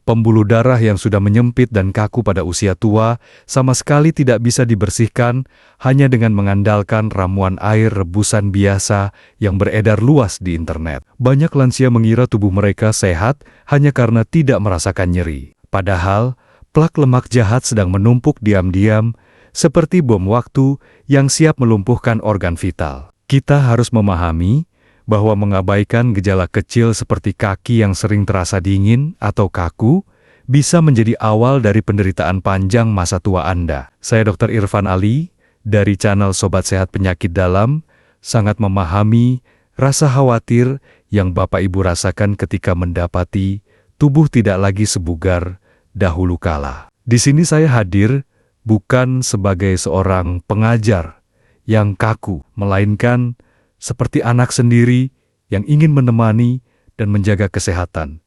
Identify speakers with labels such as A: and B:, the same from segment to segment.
A: Pembuluh darah yang sudah menyempit dan kaku pada usia tua sama sekali tidak bisa dibersihkan hanya dengan mengandalkan ramuan air rebusan biasa yang beredar luas di internet. Banyak lansia mengira tubuh mereka sehat hanya karena tidak merasakan nyeri. Padahal, plak lemak jahat sedang menumpuk diam-diam seperti bom waktu yang siap melumpuhkan organ vital. Kita harus memahami bahwa mengabaikan gejala kecil seperti kaki yang sering terasa dingin atau kaku bisa menjadi awal dari penderitaan panjang masa tua Anda. Saya Dr. Irfan Ali dari channel Sobat Sehat Penyakit Dalam sangat memahami rasa khawatir yang Bapak Ibu rasakan ketika mendapati tubuh tidak lagi sebugar dahulu kala. Di sini saya hadir bukan sebagai seorang pengajar yang kaku, melainkan seperti anak sendiri yang ingin menemani dan menjaga kesehatan.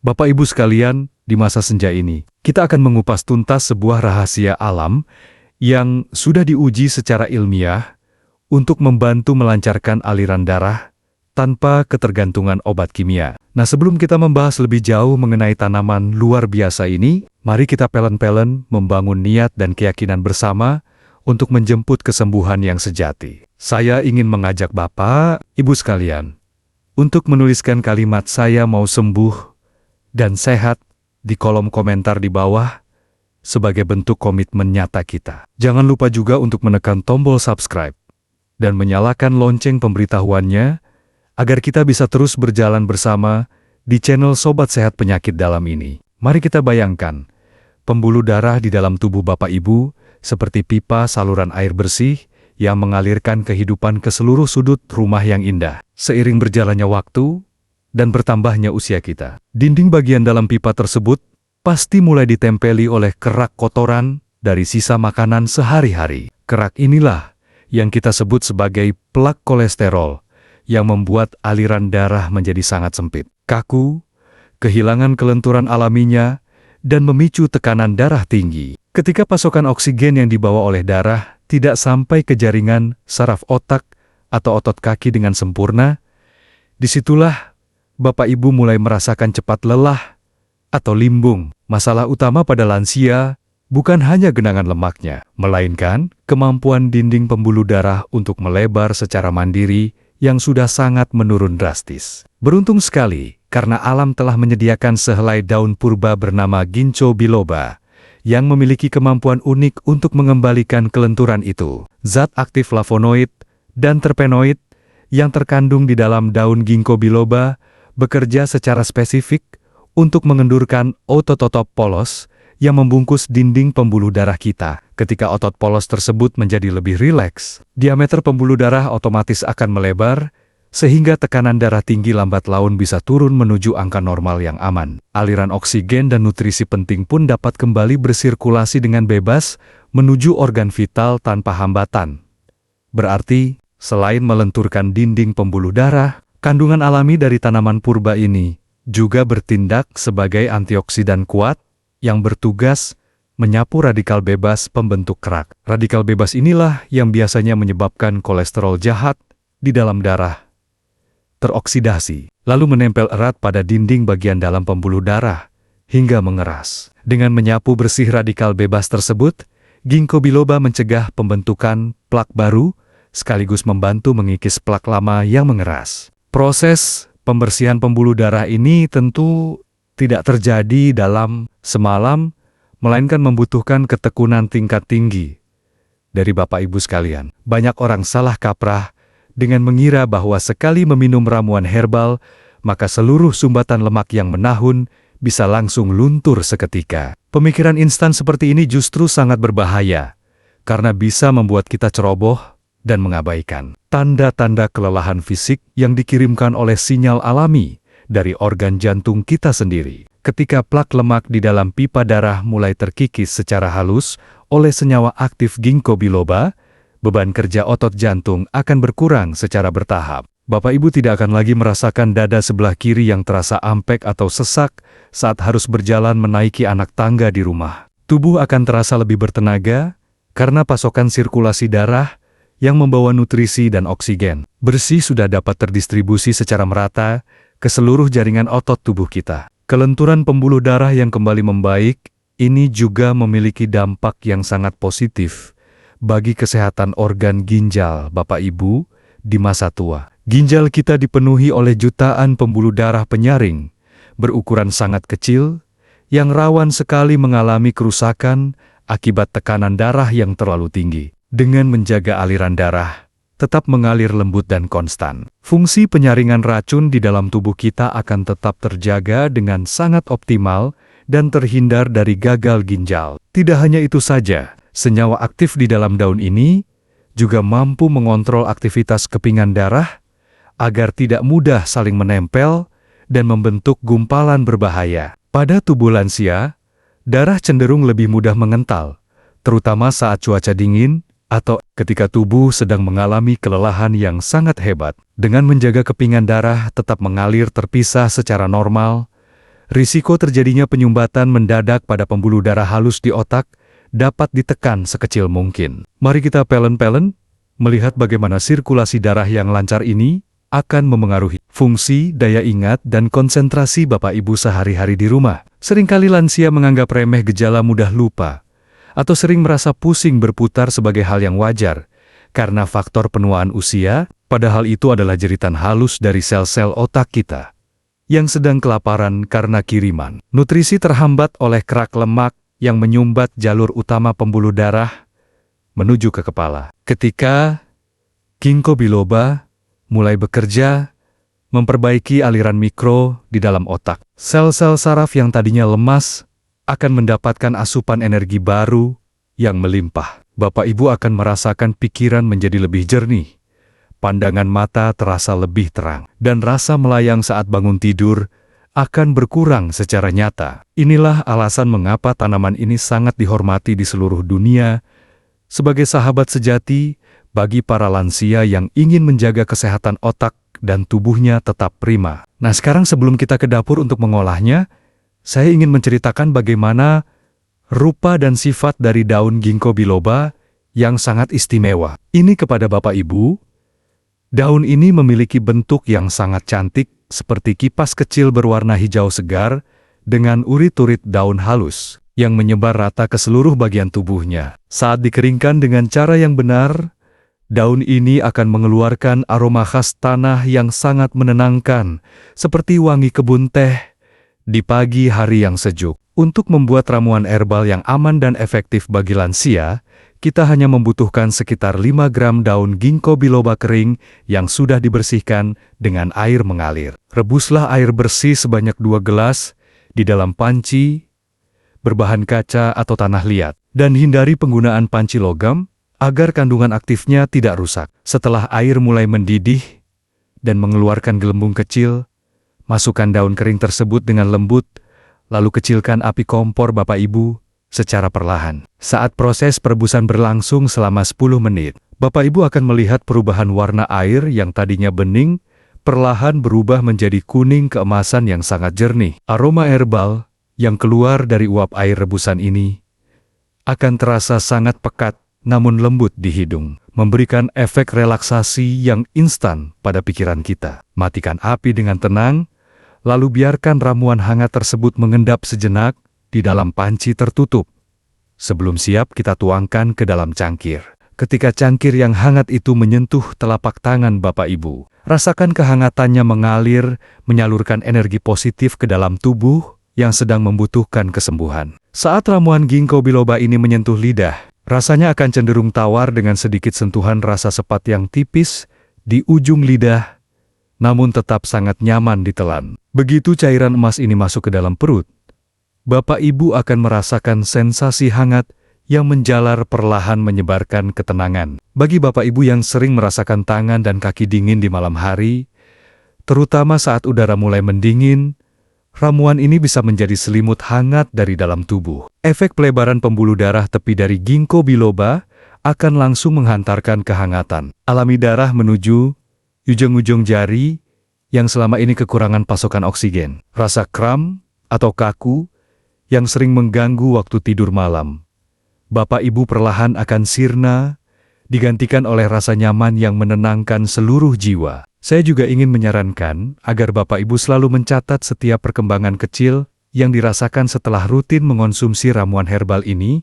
A: Bapak Ibu sekalian, di masa senja ini, kita akan mengupas tuntas sebuah rahasia alam yang sudah diuji secara ilmiah untuk membantu melancarkan aliran darah tanpa ketergantungan obat kimia. Nah, sebelum kita membahas lebih jauh mengenai tanaman luar biasa ini, mari kita pelen-pelen membangun niat dan keyakinan bersama untuk menjemput kesembuhan yang sejati. Saya ingin mengajak Bapak, Ibu sekalian, untuk menuliskan kalimat "saya mau sembuh dan sehat" di kolom komentar di bawah sebagai bentuk komitmen nyata kita. Jangan lupa juga untuk menekan tombol subscribe dan menyalakan lonceng pemberitahuannya agar kita bisa terus berjalan bersama di channel Sobat Sehat Penyakit Dalam ini. Mari kita bayangkan, pembuluh darah di dalam tubuh Bapak Ibu seperti pipa saluran air bersih yang mengalirkan kehidupan ke seluruh sudut rumah yang indah. Seiring berjalannya waktu dan bertambahnya usia kita, dinding bagian dalam pipa tersebut pasti mulai ditempeli oleh kerak kotoran dari sisa makanan sehari-hari. Kerak inilah yang kita sebut sebagai plak kolesterol yang membuat aliran darah menjadi sangat sempit, kaku, kehilangan kelenturan alaminya, dan memicu tekanan darah tinggi. Ketika pasokan oksigen yang dibawa oleh darah tidak sampai ke jaringan saraf otak atau otot kaki dengan sempurna, disitulah Bapak Ibu mulai merasakan cepat lelah atau limbung. Masalah utama pada lansia bukan hanya genangan lemaknya, melainkan kemampuan dinding pembuluh darah untuk melebar secara mandiri yang sudah sangat menurun drastis. Beruntung sekali, karena alam telah menyediakan sehelai daun purba bernama Ginkgo biloba, yang memiliki kemampuan unik untuk mengembalikan kelenturan itu. Zat aktif flavonoid dan terpenoid yang terkandung di dalam daun Ginkgo biloba bekerja secara spesifik untuk mengendurkan otot-otot polos yang membungkus dinding pembuluh darah kita. Ketika otot polos tersebut menjadi lebih rileks, diameter pembuluh darah otomatis akan melebar, sehingga tekanan darah tinggi lambat laun bisa turun menuju angka normal yang aman. Aliran oksigen dan nutrisi penting pun dapat kembali bersirkulasi dengan bebas menuju organ vital tanpa hambatan. Berarti, selain melenturkan dinding pembuluh darah, kandungan alami dari tanaman purba ini juga bertindak sebagai antioksidan kuat yang bertugas menyapu radikal bebas pembentuk kerak. Radikal bebas inilah yang biasanya menyebabkan kolesterol jahat di dalam darah teroksidasi, lalu menempel erat pada dinding bagian dalam pembuluh darah hingga mengeras. Dengan menyapu bersih radikal bebas tersebut, Ginkgo biloba mencegah pembentukan plak baru sekaligus membantu mengikis plak lama yang mengeras. Proses pembersihan pembuluh darah ini tentu tidak terjadi dalam semalam, melainkan membutuhkan ketekunan tingkat tinggi dari Bapak Ibu sekalian. Banyak orang salah kaprah dengan mengira bahwa sekali meminum ramuan herbal, maka seluruh sumbatan lemak yang menahun bisa langsung luntur seketika. Pemikiran instan seperti ini justru sangat berbahaya, karena bisa membuat kita ceroboh dan mengabaikan tanda-tanda kelelahan fisik yang dikirimkan oleh sinyal alami dari organ jantung kita sendiri. Ketika plak lemak di dalam pipa darah mulai terkikis secara halus oleh senyawa aktif Ginkgo biloba, beban kerja otot jantung akan berkurang secara bertahap. Bapak Ibu tidak akan lagi merasakan dada sebelah kiri yang terasa ampek atau sesak saat harus berjalan menaiki anak tangga di rumah. Tubuh akan terasa lebih bertenaga karena pasokan sirkulasi darah yang membawa nutrisi dan oksigen bersih sudah dapat terdistribusi secara merata ke seluruh jaringan otot tubuh kita. Kelenturan pembuluh darah yang kembali membaik, ini juga memiliki dampak yang sangat positif bagi kesehatan organ ginjal Bapak Ibu di masa tua. Ginjal kita dipenuhi oleh jutaan pembuluh darah penyaring, berukuran sangat kecil, yang rawan sekali mengalami kerusakan akibat tekanan darah yang terlalu tinggi. Dengan menjaga aliran darah tetap mengalir lembut dan konstan, fungsi penyaringan racun di dalam tubuh kita akan tetap terjaga dengan sangat optimal dan terhindar dari gagal ginjal. Tidak hanya itu saja, senyawa aktif di dalam daun ini juga mampu mengontrol aktivitas kepingan darah agar tidak mudah saling menempel dan membentuk gumpalan berbahaya. Pada tubuh lansia, darah cenderung lebih mudah mengental, terutama saat cuaca dingin atau ketika tubuh sedang mengalami kelelahan yang sangat hebat. Dengan menjaga kepingan darah tetap mengalir terpisah secara normal, risiko terjadinya penyumbatan mendadak pada pembuluh darah halus di otak dapat ditekan sekecil mungkin. Mari kita pelan-pelan melihat bagaimana sirkulasi darah yang lancar ini akan memengaruhi fungsi, daya ingat, dan konsentrasi Bapak Ibu sehari-hari di rumah. Seringkali lansia menganggap remeh gejala mudah lupa, atau sering merasa pusing berputar sebagai hal yang wajar, karena faktor penuaan usia, padahal itu adalah jeritan halus dari sel-sel otak kita, yang sedang kelaparan karena kiriman. Nutrisi terhambat oleh kerak lemak yang menyumbat jalur utama pembuluh darah menuju ke kepala. Ketika ginkgo biloba mulai bekerja, memperbaiki aliran mikro di dalam otak, sel-sel saraf yang tadinya lemas akan mendapatkan asupan energi baru yang melimpah. Bapak Ibu akan merasakan pikiran menjadi lebih jernih, pandangan mata terasa lebih terang, dan rasa melayang saat bangun tidur akan berkurang secara nyata. Inilah alasan mengapa tanaman ini sangat dihormati di seluruh dunia sebagai sahabat sejati bagi para lansia yang ingin menjaga kesehatan otak dan tubuhnya tetap prima. Nah, sekarang sebelum kita ke dapur untuk mengolahnya, saya ingin menceritakan bagaimana rupa dan sifat dari daun ginkgo biloba yang sangat istimewa. Ini kepada Bapak Ibu, daun ini memiliki bentuk yang sangat cantik seperti kipas kecil berwarna hijau segar dengan urit-urit daun halus yang menyebar rata ke seluruh bagian tubuhnya. Saat dikeringkan dengan cara yang benar, daun ini akan mengeluarkan aroma khas tanah yang sangat menenangkan, seperti wangi kebun teh di pagi hari yang sejuk. Untuk membuat ramuan herbal yang aman dan efektif bagi lansia, kita hanya membutuhkan sekitar 5 gram daun ginkgo biloba kering yang sudah dibersihkan dengan air mengalir. Rebuslah air bersih sebanyak 2 gelas di dalam panci berbahan kaca atau tanah liat, dan hindari penggunaan panci logam agar kandungan aktifnya tidak rusak. Setelah air mulai mendidih dan mengeluarkan gelembung kecil, masukkan daun kering tersebut dengan lembut, lalu kecilkan api kompor Bapak Ibu secara perlahan. Saat proses perebusan berlangsung selama 10 menit, Bapak Ibu akan melihat perubahan warna air yang tadinya bening, perlahan berubah menjadi kuning keemasan yang sangat jernih. Aroma herbal yang keluar dari uap air rebusan ini akan terasa sangat pekat namun lembut di hidung, memberikan efek relaksasi yang instan pada pikiran kita. Matikan api dengan tenang, lalu biarkan ramuan hangat tersebut mengendap sejenak di dalam panci tertutup. Sebelum siap, kita tuangkan ke dalam cangkir. Ketika cangkir yang hangat itu menyentuh telapak tangan Bapak Ibu, rasakan kehangatannya mengalir, menyalurkan energi positif ke dalam tubuh yang sedang membutuhkan kesembuhan. Saat ramuan ginkgo biloba ini menyentuh lidah, rasanya akan cenderung tawar dengan sedikit sentuhan rasa sepat yang tipis di ujung lidah, namun tetap sangat nyaman ditelan. Begitu cairan emas ini masuk ke dalam perut, Bapak Ibu akan merasakan sensasi hangat yang menjalar perlahan menyebarkan ketenangan. Bagi Bapak Ibu yang sering merasakan tangan dan kaki dingin di malam hari, terutama saat udara mulai mendingin, ramuan ini bisa menjadi selimut hangat dari dalam tubuh. Efek pelebaran pembuluh darah tepi dari ginkgo biloba akan langsung menghantarkan kehangatan alami darah menuju ujung-ujung jari yang selama ini kekurangan pasokan oksigen. Rasa kram atau kaku yang sering mengganggu waktu tidur malam, Bapak Ibu perlahan akan sirna, digantikan oleh rasa nyaman yang menenangkan seluruh jiwa. Saya juga ingin menyarankan agar Bapak Ibu selalu mencatat setiap perkembangan kecil yang dirasakan setelah rutin mengonsumsi ramuan herbal ini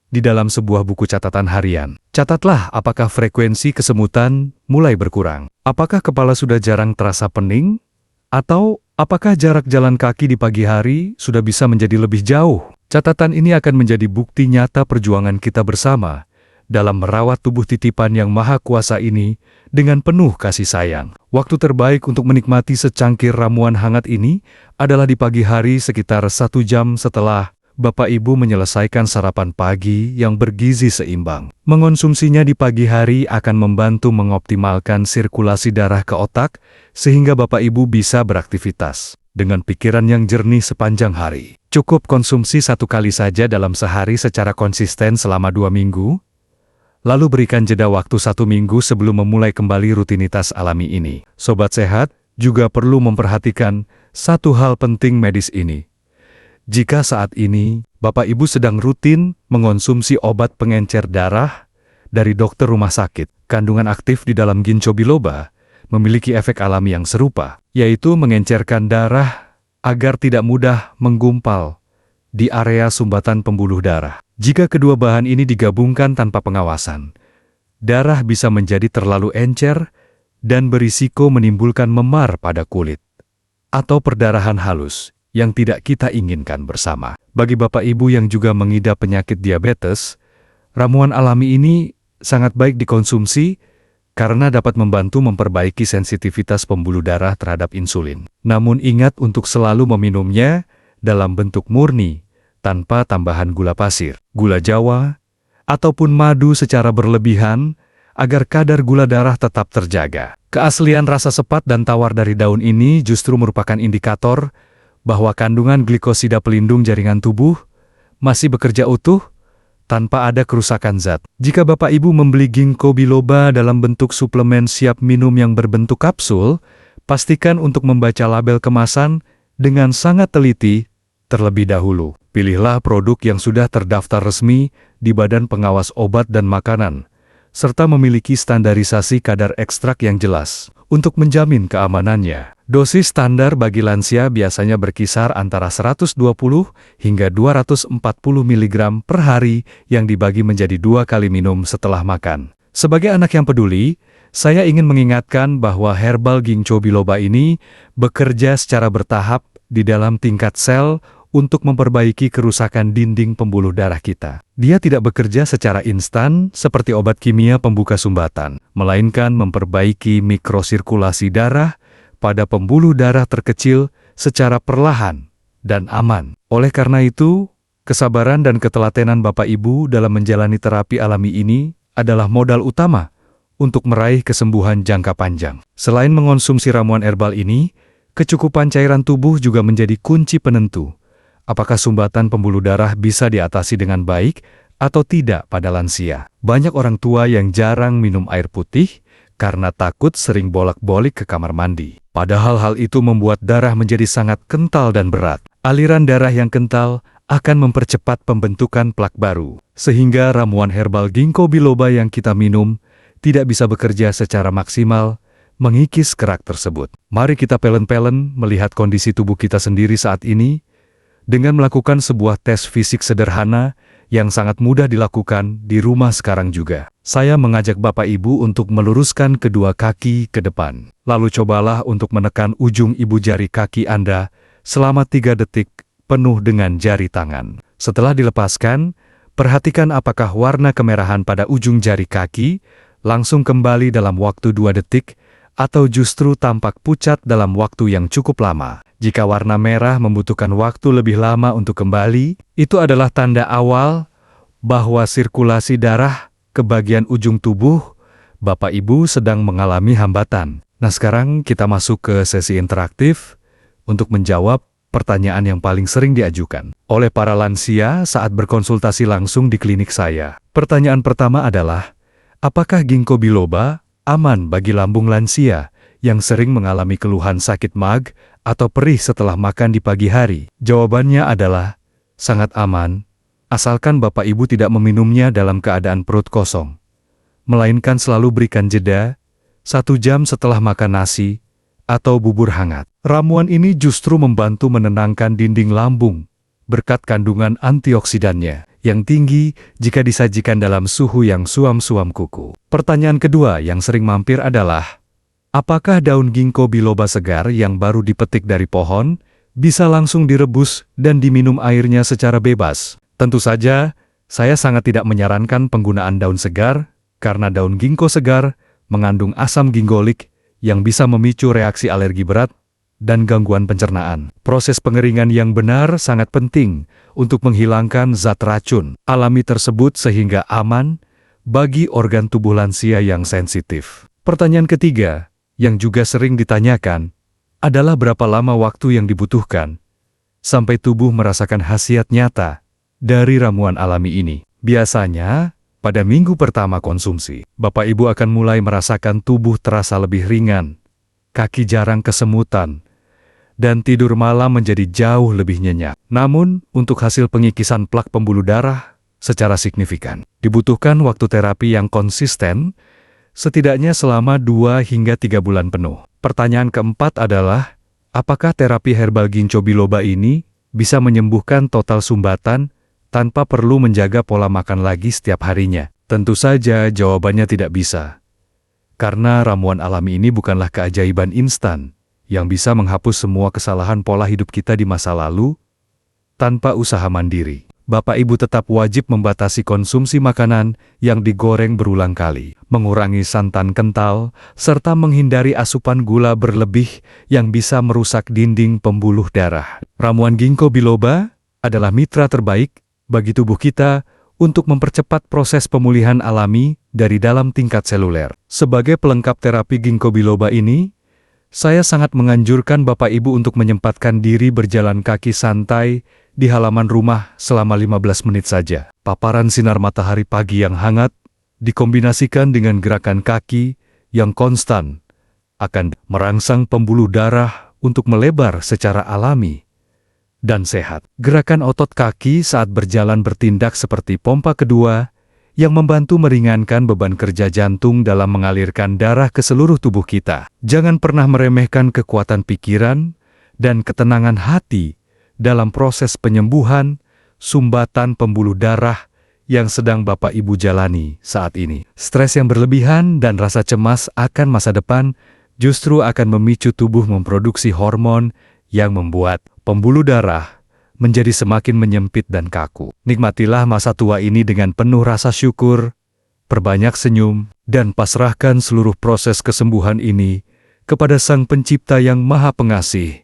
A: di dalam sebuah buku catatan harian. Catatlah apakah frekuensi kesemutan mulai berkurang, apakah kepala sudah jarang terasa pening, atau apakah jarak jalan kaki di pagi hari sudah bisa menjadi lebih jauh. Catatan ini akan menjadi bukti nyata perjuangan kita bersama dalam merawat tubuh titipan yang maha kuasa ini dengan penuh kasih sayang. Waktu terbaik untuk menikmati secangkir ramuan hangat ini adalah di pagi hari sekitar 1 jam setelah Bapak Ibu menyelesaikan sarapan pagi yang bergizi seimbang. Mengonsumsinya di pagi hari akan membantu mengoptimalkan sirkulasi darah ke otak sehingga Bapak Ibu bisa beraktivitas dengan pikiran yang jernih sepanjang hari. Cukup konsumsi 1 kali saja dalam sehari secara konsisten selama 2 minggu, lalu berikan jeda waktu 1 minggu sebelum memulai kembali rutinitas alami ini. Sobat sehat juga perlu memperhatikan satu hal penting medis ini. Jika saat ini Bapak Ibu sedang rutin mengonsumsi obat pengencer darah dari dokter rumah sakit, kandungan aktif di dalam ginco biloba memiliki efek alami yang serupa, yaitu mengencerkan darah agar tidak mudah menggumpal di area sumbatan pembuluh darah. Jika kedua bahan ini digabungkan tanpa pengawasan, darah bisa menjadi terlalu encer dan berisiko menimbulkan memar pada kulit atau perdarahan halus yang tidak kita inginkan bersama. Bagi Bapak Ibu yang juga mengidap penyakit diabetes, ramuan alami ini sangat baik dikonsumsi karena dapat membantu memperbaiki sensitivitas pembuluh darah terhadap insulin. Namun ingat untuk selalu meminumnya dalam bentuk murni, tanpa tambahan gula pasir, gula Jawa, ataupun madu secara berlebihan agar kadar gula darah tetap terjaga. Keaslian rasa sepat dan tawar dari daun ini justru merupakan indikator bahwa kandungan glikosida pelindung jaringan tubuh masih bekerja utuh tanpa ada kerusakan zat. Jika Bapak Ibu membeli ginkgo biloba dalam bentuk suplemen siap minum yang berbentuk kapsul, pastikan untuk membaca label kemasan dengan sangat teliti terlebih dahulu. Pilihlah produk yang sudah terdaftar resmi di Badan Pengawas Obat dan Makanan, serta memiliki standarisasi kadar ekstrak yang jelas untuk menjamin keamanannya. Dosis standar bagi lansia biasanya berkisar antara 120 hingga 240 mg per hari yang dibagi menjadi 2 kali minum setelah makan. Sebagai anak yang peduli, saya ingin mengingatkan bahwa herbal ginkgo biloba ini bekerja secara bertahap di dalam tingkat sel untuk memperbaiki kerusakan dinding pembuluh darah kita. Dia tidak bekerja secara instan seperti obat kimia pembuka sumbatan, melainkan memperbaiki mikrosirkulasi darah pada pembuluh darah terkecil secara perlahan dan aman. Oleh karena itu, kesabaran dan ketelatenan Bapak Ibu dalam menjalani terapi alami ini adalah modal utama untuk meraih kesembuhan jangka panjang. Selain mengonsumsi ramuan herbal ini, kecukupan cairan tubuh juga menjadi kunci penentu apakah sumbatan pembuluh darah bisa diatasi dengan baik atau tidak pada lansia. Banyak orang tua yang jarang minum air putih karena takut sering bolak-balik ke kamar mandi. Padahal hal itu membuat darah menjadi sangat kental dan berat. Aliran darah yang kental akan mempercepat pembentukan plak baru, sehingga ramuan herbal ginkgo biloba yang kita minum tidak bisa bekerja secara maksimal mengikis kerak tersebut. Mari kita pelen-pelen melihat kondisi tubuh kita sendiri saat ini dengan melakukan sebuah tes fisik sederhana yang sangat mudah dilakukan di rumah sekarang juga. Saya mengajak Bapak Ibu untuk meluruskan kedua kaki ke depan. Lalu cobalah untuk menekan ujung ibu jari kaki Anda selama 3 detik penuh dengan jari tangan. Setelah dilepaskan, perhatikan apakah warna kemerahan pada ujung jari kaki langsung kembali dalam waktu 2 detik atau justru tampak pucat dalam waktu yang cukup lama. Jika warna merah membutuhkan waktu lebih lama untuk kembali, itu adalah tanda awal bahwa sirkulasi darah ke bagian ujung tubuh Bapak Ibu sedang mengalami hambatan. Nah, sekarang kita masuk ke sesi interaktif untuk menjawab pertanyaan yang paling sering diajukan oleh para lansia saat berkonsultasi langsung di klinik saya. Pertanyaan pertama adalah, apakah ginkgo biloba aman bagi lambung lansia yang sering mengalami keluhan sakit mag atau perih setelah makan di pagi hari? Jawabannya adalah sangat aman, asalkan Bapak Ibu tidak meminumnya dalam keadaan perut kosong, melainkan selalu berikan jeda 1 jam setelah makan nasi atau bubur hangat. Ramuan ini justru membantu menenangkan dinding lambung berkat kandungan antioksidannya yang tinggi jika disajikan dalam suhu yang suam-suam kuku. Pertanyaan kedua yang sering mampir adalah, apakah daun ginkgo biloba segar yang baru dipetik dari pohon bisa langsung direbus dan diminum airnya secara bebas? Tentu saja, saya sangat tidak menyarankan penggunaan daun segar karena daun ginkgo segar mengandung asam gingolik yang bisa memicu reaksi alergi berat dan gangguan pencernaan. Proses pengeringan yang benar sangat penting untuk menghilangkan zat racun alami tersebut sehingga aman bagi organ tubuh lansia yang sensitif. Pertanyaan ketiga, yang juga sering ditanyakan, adalah berapa lama waktu yang dibutuhkan sampai tubuh merasakan khasiat nyata dari ramuan alami ini. Biasanya, pada minggu pertama konsumsi, Bapak Ibu akan mulai merasakan tubuh terasa lebih ringan, kaki jarang kesemutan, dan tidur malam menjadi jauh lebih nyenyak. Namun, untuk hasil pengikisan plak pembuluh darah secara signifikan, dibutuhkan waktu terapi yang konsisten, setidaknya selama 2 hingga 3 bulan penuh. Pertanyaan keempat adalah, apakah terapi herbal ginkgo biloba ini bisa menyembuhkan total sumbatan tanpa perlu menjaga pola makan lagi setiap harinya? Tentu saja jawabannya tidak bisa. Karena ramuan alami ini bukanlah keajaiban instan yang bisa menghapus semua kesalahan pola hidup kita di masa lalu tanpa usaha mandiri. Bapak Ibu tetap wajib membatasi konsumsi makanan yang digoreng berulang kali, mengurangi santan kental, serta menghindari asupan gula berlebih yang bisa merusak dinding pembuluh darah. Ramuan ginkgo biloba adalah mitra terbaik bagi tubuh kita untuk mempercepat proses pemulihan alami dari dalam tingkat seluler. Sebagai pelengkap terapi ginkgo biloba ini, saya sangat menganjurkan Bapak Ibu untuk menyempatkan diri berjalan kaki santai di halaman rumah selama 15 menit saja. Paparan sinar matahari pagi yang hangat, dikombinasikan dengan gerakan kaki yang konstan, akan merangsang pembuluh darah untuk melebar secara alami dan sehat. Gerakan otot kaki saat berjalan bertindak seperti pompa kedua yang membantu meringankan beban kerja jantung dalam mengalirkan darah ke seluruh tubuh kita. Jangan pernah meremehkan kekuatan pikiran dan ketenangan hati dalam proses penyembuhan sumbatan pembuluh darah yang sedang Bapak Ibu jalani saat ini. Stres yang berlebihan dan rasa cemas akan masa depan justru akan memicu tubuh memproduksi hormon yang membuat pembuluh darah menjadi semakin menyempit dan kaku. Nikmatilah masa tua ini dengan penuh rasa syukur, perbanyak senyum, dan pasrahkan seluruh proses kesembuhan ini kepada Sang Pencipta yang Maha Pengasih,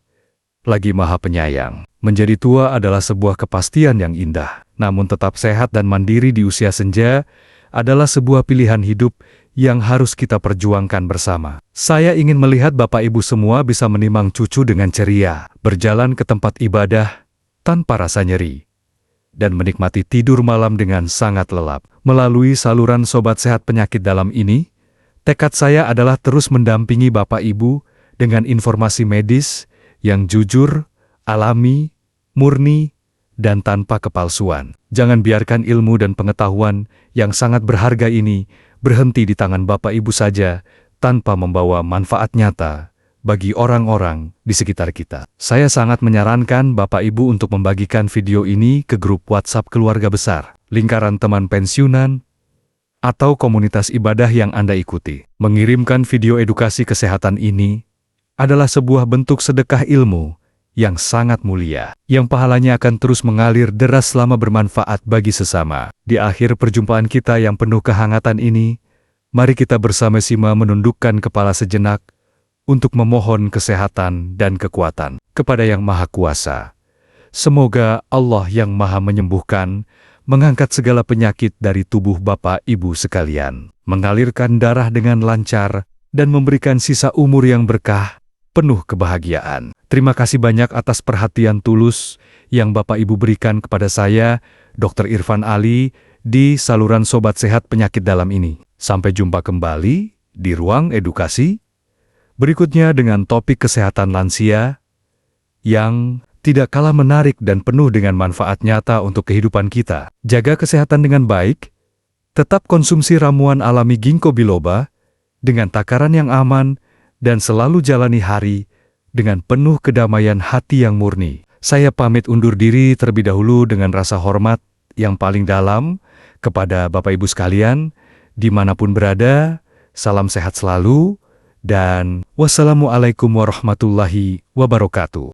A: lagi Maha Penyayang. Menjadi tua adalah sebuah kepastian yang indah, namun tetap sehat dan mandiri di usia senja adalah sebuah pilihan hidup yang harus kita perjuangkan bersama. Saya ingin melihat Bapak Ibu semua bisa menimang cucu dengan ceria, berjalan ke tempat ibadah tanpa rasa nyeri, dan menikmati tidur malam dengan sangat lelap. Melalui saluran Sobat Sehat Penyakit Dalam ini, tekad saya adalah terus mendampingi Bapak Ibu dengan informasi medis yang jujur, alami, murni, dan tanpa kepalsuan. Jangan biarkan ilmu dan pengetahuan yang sangat berharga ini berhenti di tangan Bapak Ibu saja tanpa membawa manfaat nyata bagi orang-orang di sekitar kita. Saya sangat menyarankan Bapak Ibu untuk membagikan video ini ke grup WhatsApp keluarga besar, lingkaran teman pensiunan, atau komunitas ibadah yang Anda ikuti. Mengirimkan video edukasi kesehatan ini adalah sebuah bentuk sedekah ilmu yang sangat mulia, yang pahalanya akan terus mengalir deras selama bermanfaat bagi sesama. Di akhir perjumpaan kita yang penuh kehangatan ini, mari kita bersama-sama menundukkan kepala sejenak untuk memohon kesehatan dan kekuatan kepada Yang Maha Kuasa. Semoga Allah yang Maha Menyembuhkan mengangkat segala penyakit dari tubuh Bapak Ibu sekalian, mengalirkan darah dengan lancar, dan memberikan sisa umur yang berkah, penuh kebahagiaan. Terima kasih banyak atas perhatian tulus yang Bapak Ibu berikan kepada saya, Dr. Irfan Ali, di saluran Sobat Sehat Penyakit Dalam ini. Sampai jumpa kembali di ruang edukasi berikutnya dengan topik kesehatan lansia yang tidak kalah menarik dan penuh dengan manfaat nyata untuk kehidupan kita. Jaga kesehatan dengan baik, tetap konsumsi ramuan alami ginkgo biloba, dengan takaran yang aman, dan selalu jalani hari dengan penuh kedamaian hati yang murni. Saya pamit undur diri terlebih dahulu dengan rasa hormat yang paling dalam kepada Bapak Ibu sekalian, dimanapun berada. Salam sehat selalu, dan wassalamualaikum warahmatullahi wabarakatuh.